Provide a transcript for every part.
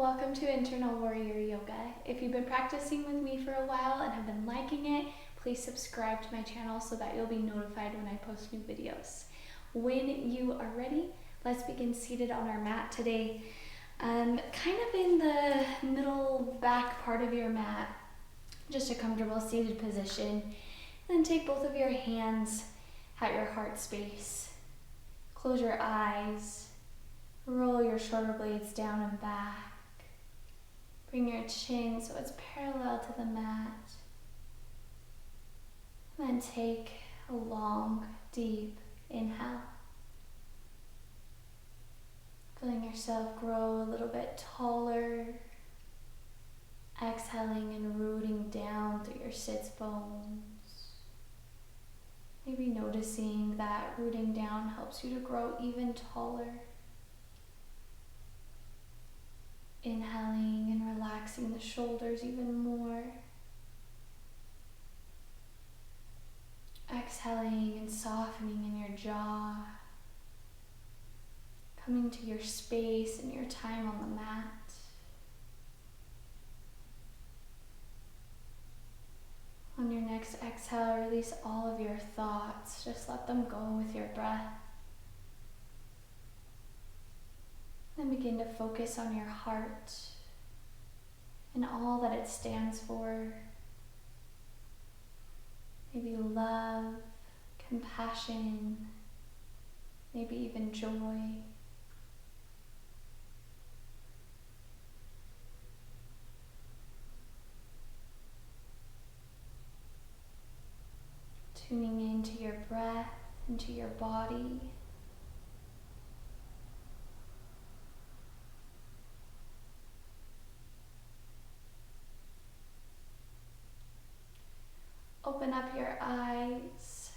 Welcome to Internal Warrior Yoga. If you've been practicing with me for a while and have been liking it, please subscribe to my channel so that you'll be notified when I post new videos. When you are ready, let's begin seated on our mat today. Kind of in the middle back part of your mat, just a comfortable seated position. Then take both of your hands at your heart space. Close your eyes. Roll your shoulder blades down and back. Bring your chin so it's parallel to the mat. And then take a long, deep inhale. Feeling yourself grow a little bit taller. Exhaling and rooting down through your sits bones. Maybe noticing that rooting down helps you to grow even taller. Inhaling and relaxing the shoulders even more. Exhaling and softening in your jaw. Coming to your space and your time on the mat. On your next exhale, release all of your thoughts. Just let them go with your breath. Then begin to focus on your heart and all that it stands for. Maybe love, compassion, maybe even joy. Tuning into your breath, into your body. Open up your eyes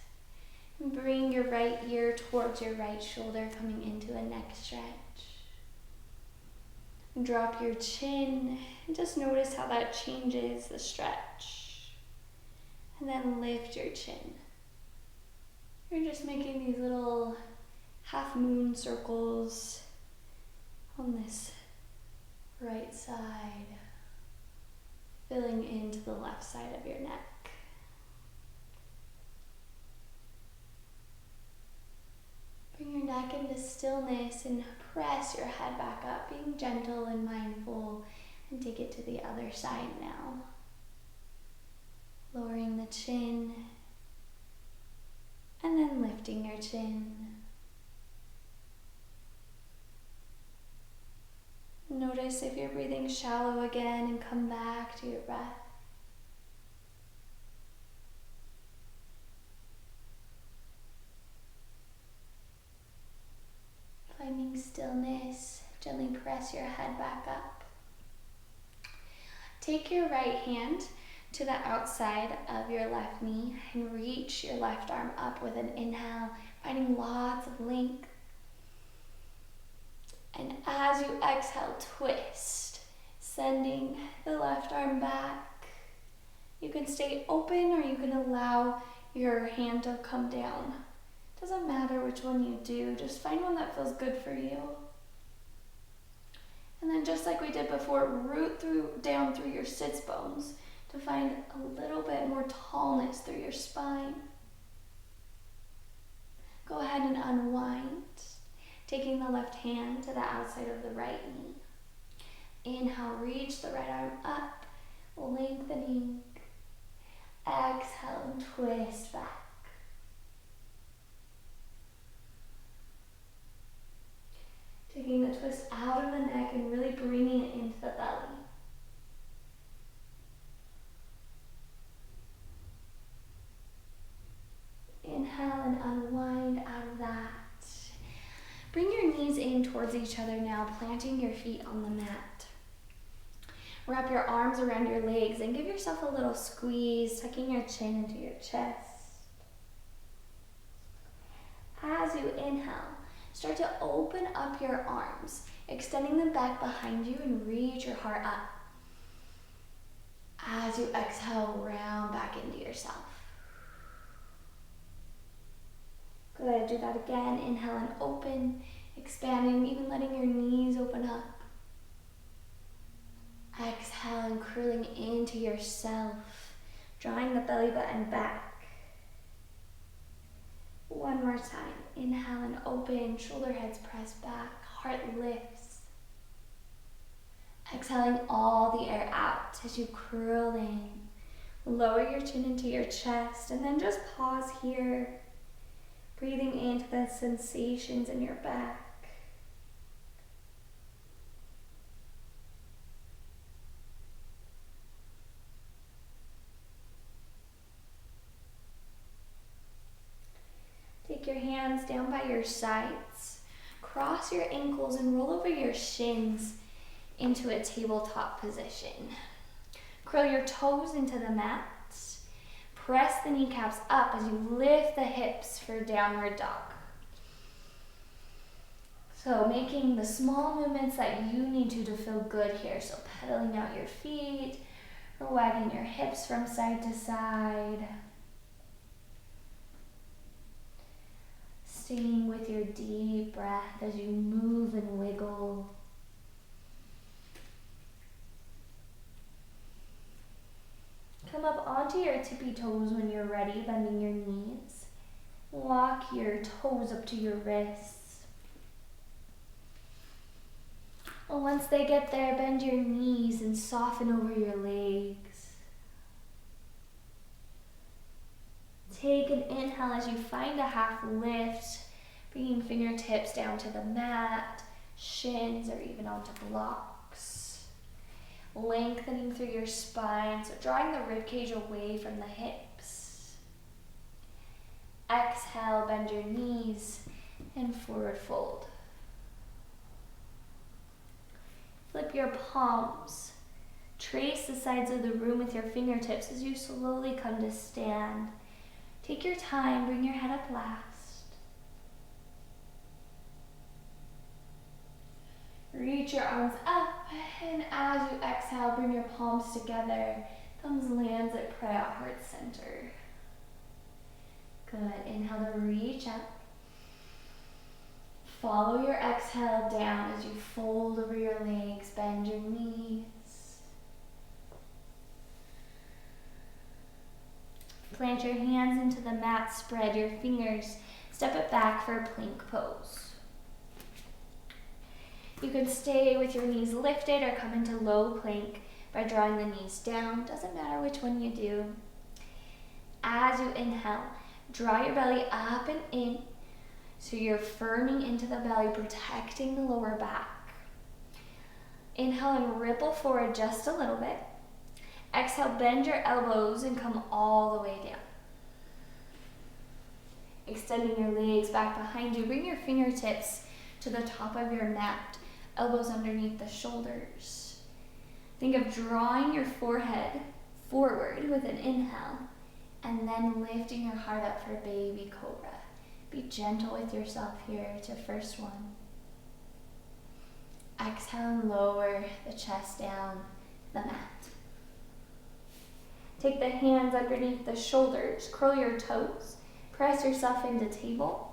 and bring your right ear towards your right shoulder, coming into a neck stretch. Drop your chin and just notice how that changes the stretch. And then lift your chin. You're just making these little half moon circles on this right side, filling into the left side of your neck. Bring your neck into stillness and press your head back up, being gentle and mindful, and take it to the other side now. Lowering the chin, and then lifting your chin. Notice if you're breathing shallow again and come back to your breath. Finding stillness, gently press your head back up. Take your right hand to the outside of your left knee and reach your left arm up with an inhale, finding lots of length. And as you exhale, twist, sending the left arm back. You can stay open or you can allow your hand to come down. Doesn't matter which one you do, just find one that feels good for you. And then just like we did before, root down through your sits bones to find a little bit more tallness through your spine. Go ahead and unwind, taking the left hand to the outside of the right knee. Inhale, reach the right arm up, lengthening. Exhale and twist back. Taking the twist out of the neck and really bringing it into the belly. Inhale and unwind out of that. Bring your knees in towards each other now, planting your feet on the mat. Wrap your arms around your legs and give yourself a little squeeze, tucking your chin into your chest. As you inhale, start to open up your arms, extending them back behind you and reach your heart up. As you exhale, round back into yourself. Good, do that again. Inhale and open, expanding, even letting your knees open up. Exhaling, curling into yourself, drawing the belly button back. One more time. Inhale and open, shoulder heads press back, heart lifts. Exhaling all the air out as you curl in. Lower your chin into your chest and then just pause here. Breathing into the sensations in your back. Take your hands down by your sides. Cross your ankles and roll over your shins into a tabletop position. Curl your toes into the mat. Press the kneecaps up as you lift the hips for downward dog. So making the small movements that you need to feel good here. So pedaling out your feet or wagging your hips from side to side. Staying with your deep breath as you move and wiggle. Come up onto your tippy toes when you're ready, bending your knees. Walk your toes up to your wrists. And once they get there, bend your knees and soften over your legs. Take an inhale as you find a half lift, bringing fingertips down to the mat, shins, or even onto blocks. Lengthening through your spine, so drawing the ribcage away from the hips. Exhale, bend your knees and forward fold. Flip your palms. Trace the sides of the room with your fingertips as you slowly come to stand. Take your time, bring your head up last. Reach your arms up, and as you exhale, bring your palms together. Thumbs lands at prayer at heart center. Good. Inhale to reach up. Follow your exhale down as you fold over your legs, bend your knees. Plant your hands into the mat, spread your fingers, step it back for a plank pose. You can stay with your knees lifted or come into low plank by drawing the knees down. Doesn't matter which one you do. As you inhale, draw your belly up and in so you're firming into the belly, protecting the lower back. Inhale and ripple forward just a little bit. Exhale, bend your elbows and come all the way down. Extending your legs back behind you. Bring your fingertips to the top of your mat. Elbows underneath the shoulders. Think of drawing your forehead forward with an inhale and then lifting your heart up for baby cobra. Be gentle with yourself here to first one. Exhale and lower the chest down the mat. Take the hands underneath the shoulders, curl your toes, press yourself into table.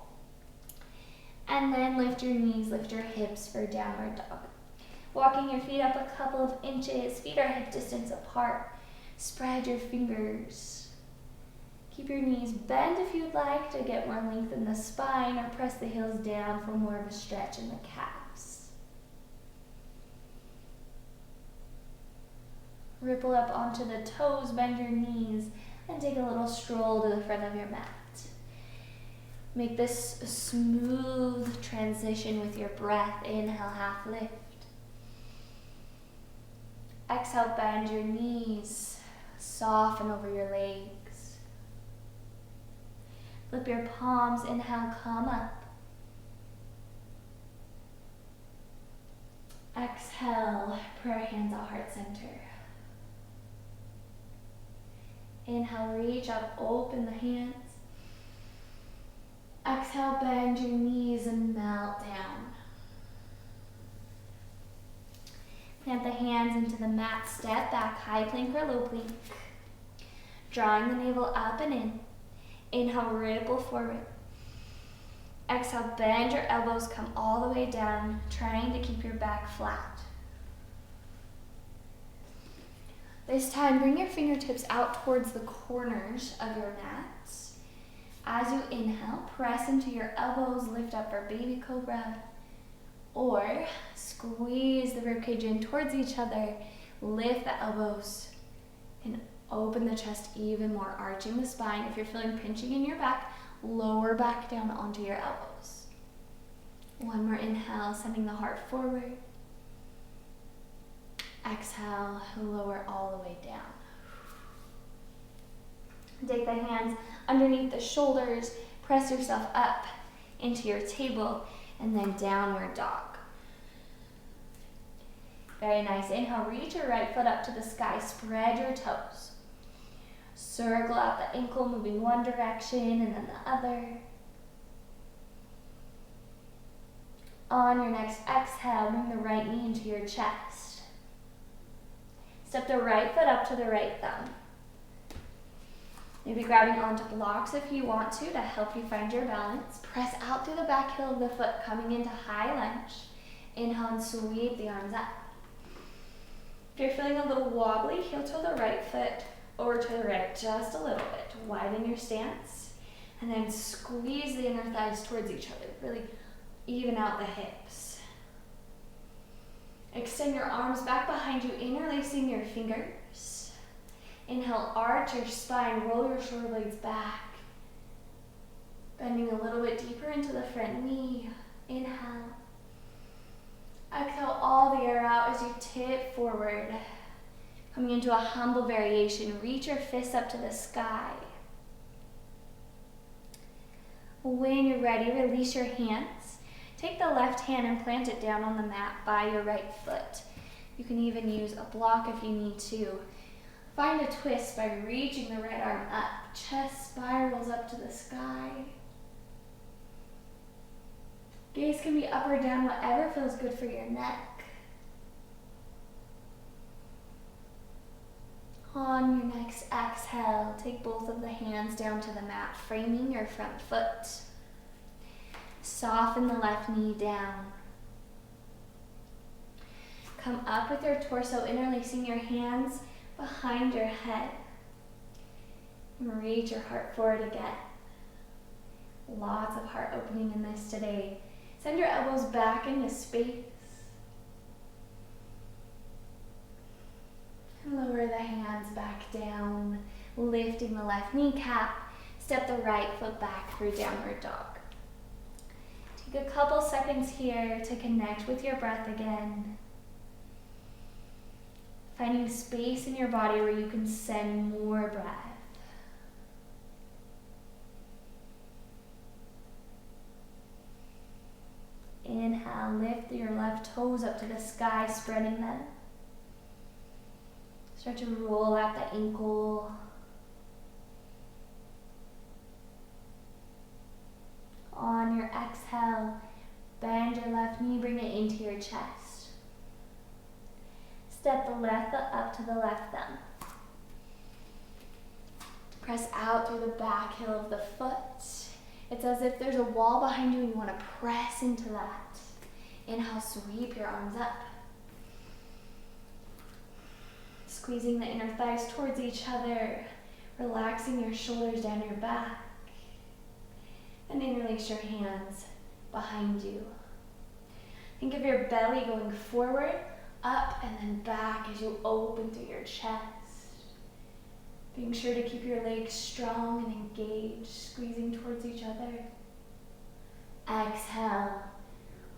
And then lift your knees, lift your hips for downward dog. Walking your feet up a couple of inches, feet are hip distance apart. Spread your fingers. Keep your knees bent if you'd like to get more length in the spine, or press the heels down for more of a stretch in the calves. Ripple up onto the toes, bend your knees, and take a little stroll to the front of your mat. Make this a smooth transition with your breath. Inhale, half lift. Exhale, bend your knees. Soften over your legs. Flip your palms. Inhale, come up. Exhale, prayer hands at heart center. Inhale, reach up, open the hands. Exhale, bend your knees and melt down. Plant the hands into the mat, step back, high plank or low plank. Drawing the navel up and in. Inhale, ripple forward. Exhale, bend your elbows, come all the way down, trying to keep your back flat. This time, bring your fingertips out towards the corners of your mat. As you inhale, press into your elbows, lift up for baby cobra, or squeeze the ribcage in towards each other, lift the elbows, and open the chest even more, arching the spine. If you're feeling pinching in your back, lower back down onto your elbows. One more inhale, sending the heart forward. Exhale, lower all the way down. Take the hands underneath the shoulders, press yourself up into your table, and then downward dog. Very nice. Inhale, reach your right foot up to the sky, spread your toes. Circle out the ankle, moving one direction and then the other. On your next exhale, bring the right knee into your chest. Step the right foot up to the right thumb. Maybe grabbing onto blocks if you want to help you find your balance. Press out through the back heel of the foot, coming into high lunge. Inhale and sweep the arms up. If you're feeling a little wobbly, heel toe the right foot over to the right just a little bit. Widen your stance. And then squeeze the inner thighs towards each other. Really even out the hips. Extend your arms back behind you, interlacing your fingers. Inhale, arch your spine, roll your shoulder blades back. Bending a little bit deeper into the front knee. Inhale. Exhale all the air out as you tip forward. Coming into a humble variation, reach your fists up to the sky. When you're ready, release your hands. Take the left hand and plant it down on the mat by your right foot. You can even use a block if you need to. Find a twist by reaching the right arm up. Chest spirals up to the sky. Gaze can be up or down, whatever feels good for your neck. On your next exhale, take both of the hands down to the mat, framing your front foot. Soften the left knee down. Come up with your torso, interlacing your hands behind your head. And reach your heart forward again. Lots of heart opening in this today. Send your elbows back into space. And lower the hands back down, lifting the left kneecap. Step the right foot back through downward dog. Take a couple seconds here to connect with your breath again. Finding space in your body where you can send more breath. Inhale, lift your left toes up to the sky, spreading them. Start to roll out the ankle. On your exhale, bend your left knee, bring it into your chest. Step the left foot up to the left thumb. Press out through the back heel of the foot. It's as if there's a wall behind you and you want to press into that. Inhale, sweep your arms up. Squeezing the inner thighs towards each other, relaxing your shoulders down your back. And interlace your hands behind you. Think of your belly going forward, up, and then back as you open through your chest. Being sure to keep your legs strong and engaged, squeezing towards each other. Exhale,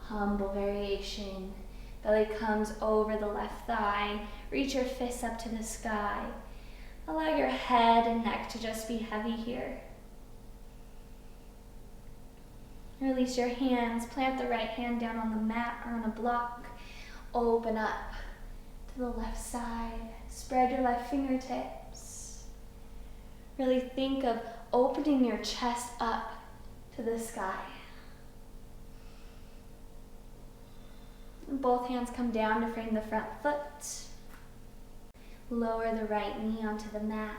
humble variation. Belly comes over the left thigh. Reach your fists up to the sky. Allow your head and neck to just be heavy here. Release your hands. Plant the right hand down on the mat or on a block. Open up to the left side. Spread your left fingertips. Really think of opening your chest up to the sky. Both hands come down to frame the front foot. Lower the right knee onto the mat.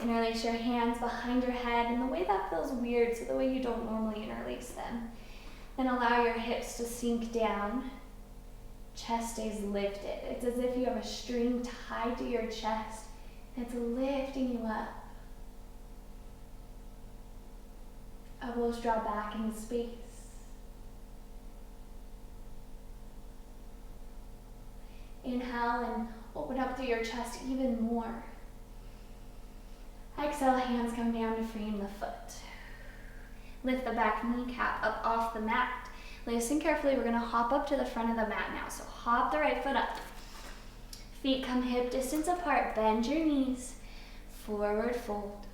Interlace your hands behind your head in the way that feels weird, so the way you don't normally interlace them. Then allow your hips to sink down. chest stays lifted. It's as if you have a string tied to your chest and it's lifting you up. Elbows draw back in space. Inhale and open up through your chest even more. Exhale, hands come down to frame the foot. Lift the back kneecap up off the mat. Listen carefully, we're gonna hop up to the front of the mat now. So hop the right foot up. Feet come hip distance apart, bend your knees, forward fold.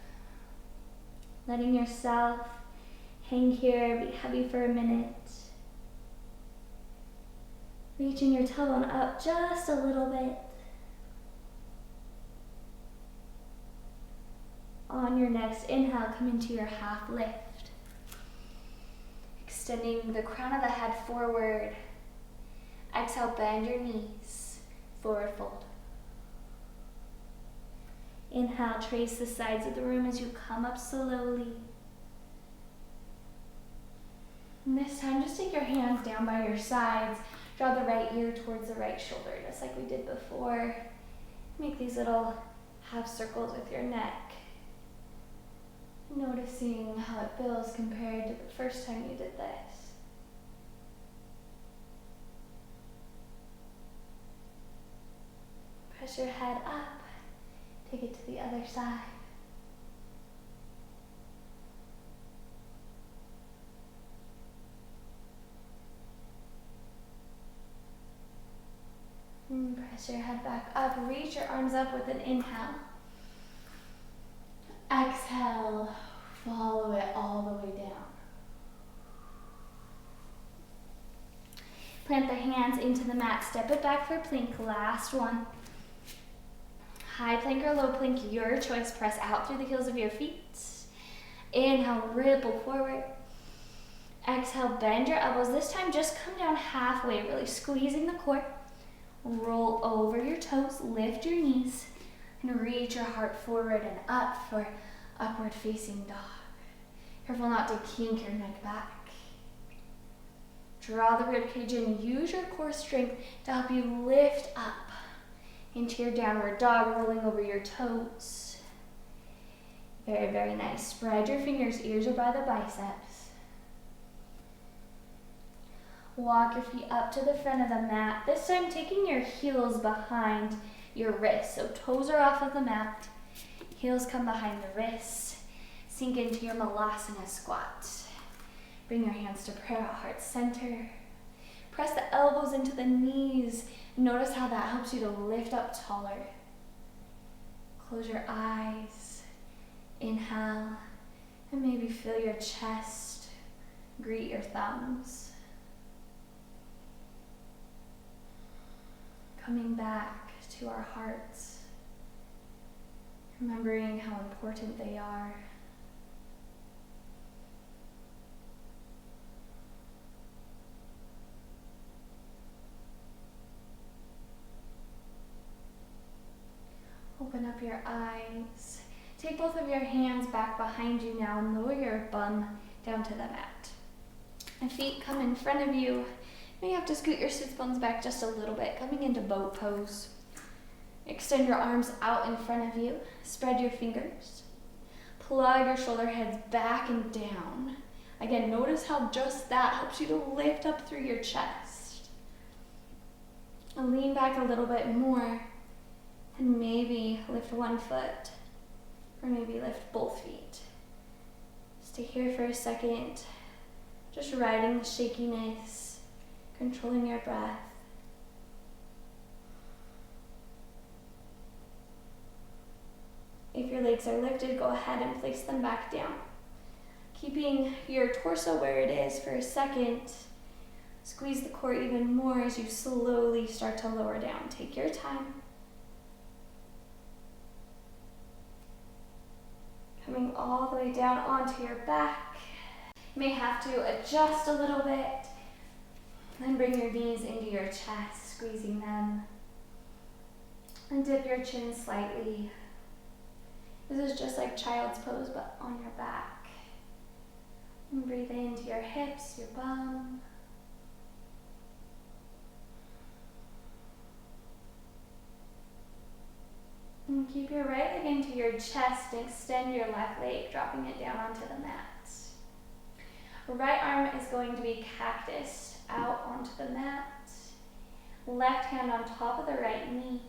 Letting yourself hang here, be heavy for a minute. Reaching your tailbone up just a little bit. On your next inhale, come into your half lift. Extending the crown of the head forward. Exhale, bend your knees, forward fold. Inhale, trace the sides of the room as you come up slowly. And this time, just take your hands down by your sides. Draw the right ear towards the right shoulder, just like we did before. Make these little half circles with your neck. Noticing how it feels compared to the first time you did this. Press your head up. Take it to the other side. And press your head back up. Reach your arms up with an inhale. Exhale, follow it all the way down. Plant the hands into the mat, step it back for plank, last one. High plank or low plank, your choice. Press out through the heels of your feet. Inhale, ripple forward. Exhale, bend your elbows. This time just come down halfway, really squeezing the core. Roll over your toes, lift your knees, and reach your heart forward and up for upward facing dog. Careful not to kink your neck back. Draw the ribcage in. Use your core strength to help you lift up into your downward dog, rolling over your toes. Very, very nice. Spread your fingers, ears are by the biceps. Walk your feet up to the front of the mat. This time taking your heels behind your wrists. So toes are off of the mat. Heels come behind the wrists. Sink into your Melasana Squat. Bring your hands to prayer at heart center. Press the elbows into the knees. Notice how that helps you to lift up taller. Close your eyes. Inhale. And maybe feel your chest. Greet your thumbs. Coming back to our hearts. Remembering how important they are. Open up your eyes. Take both of your hands back behind you now and lower your bum down to the mat. And feet come in front of you. You may have to scoot your sits bones back just a little bit, coming into boat pose. Extend your arms out in front of you. Spread your fingers. Plug your shoulder heads back and down. Again, notice how just that helps you to lift up through your chest. And lean back a little bit more. And maybe lift one foot. Or maybe lift both feet. Stay here for a second. Just riding the shakiness. Controlling your breath. If your legs are lifted, go ahead and place them back down. Keeping your torso where it is for a second. Squeeze the core even more as you slowly start to lower down. Take your time. Coming all the way down onto your back. You may have to adjust a little bit. Then bring your knees into your chest, squeezing them. And dip your chin slightly. This is just like child's pose, but on your back. And breathe into your hips, your bum. Keep your right leg into your chest and extend your left leg, dropping it down onto the mat. Right arm is going to be cactus out onto the mat. Left hand on top of the right knee.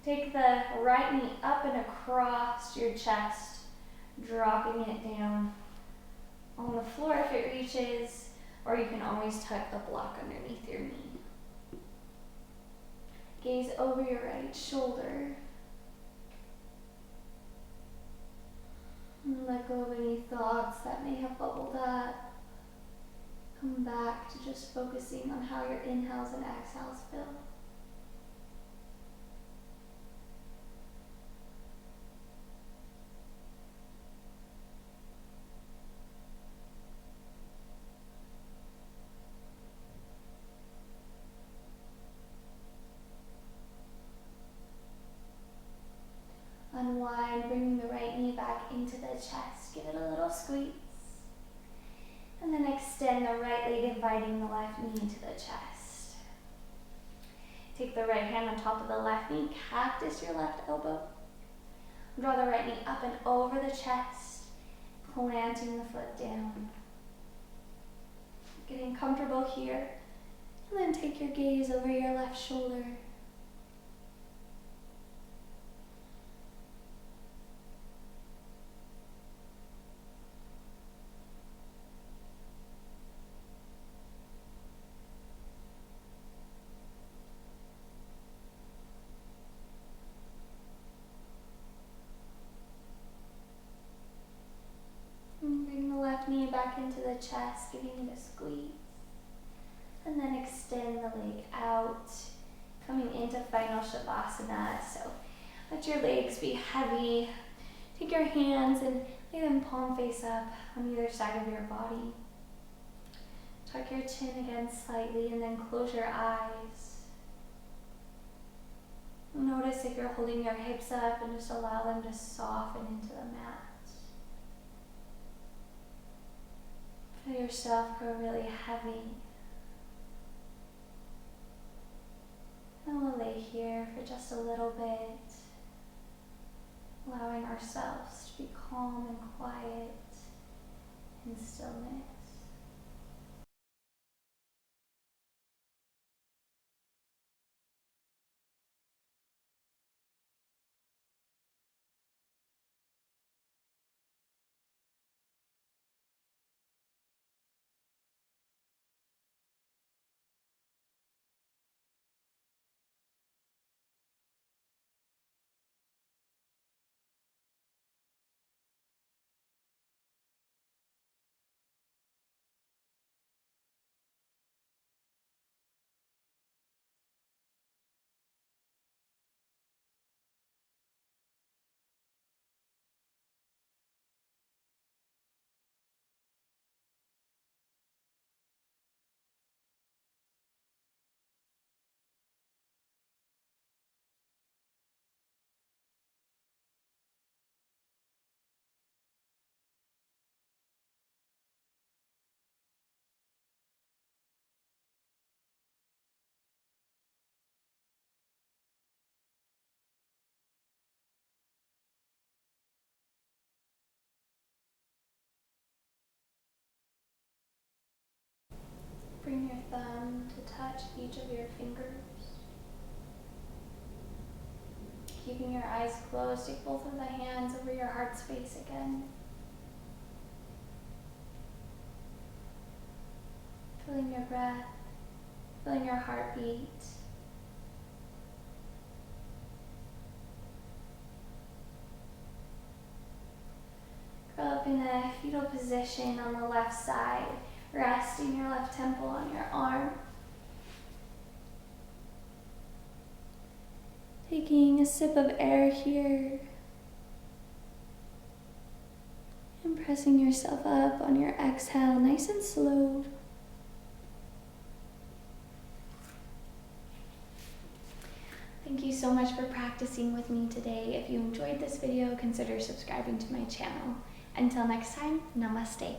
Take the right knee up and across your chest, dropping it down on the floor if it reaches, or you can always tuck a block underneath your knee. Gaze over your right shoulder. And let go of any thoughts that may have bubbled up. Come back to just focusing on how your inhales and exhales feel. Unwind, bringing the right knee back into the chest. Give it a little squeeze. And then extend the right leg, inviting the left knee into the chest. Take the right hand on top of the left knee, cactus your left elbow. Draw the right knee up and over the chest, planting the foot down. Getting comfortable here. And then take your gaze over your left shoulder. Bring the left knee back into the chest, giving it a squeeze. And then extend the leg out, coming into final Shavasana. So let your legs be heavy. Take your hands and lay them palm face up on either side of your body. Tuck your chin again slightly and then close your eyes. Notice if you're holding your hips up and just allow them to soften into the mat. Feel yourself grow really heavy. And we'll lay here for just a little bit, allowing ourselves to be calm and quiet in stillness. Bring your thumb to touch each of your fingers. Keeping your eyes closed, take both of the hands over your heart space again. Feeling your breath, feeling your heartbeat. Curl up in a fetal position on the left side, resting your left temple on your arm. Taking a sip of air here. And pressing yourself up on your exhale, nice and slow. Thank you so much for practicing with me today. If you enjoyed this video, consider subscribing to my channel. Until next time, namaste.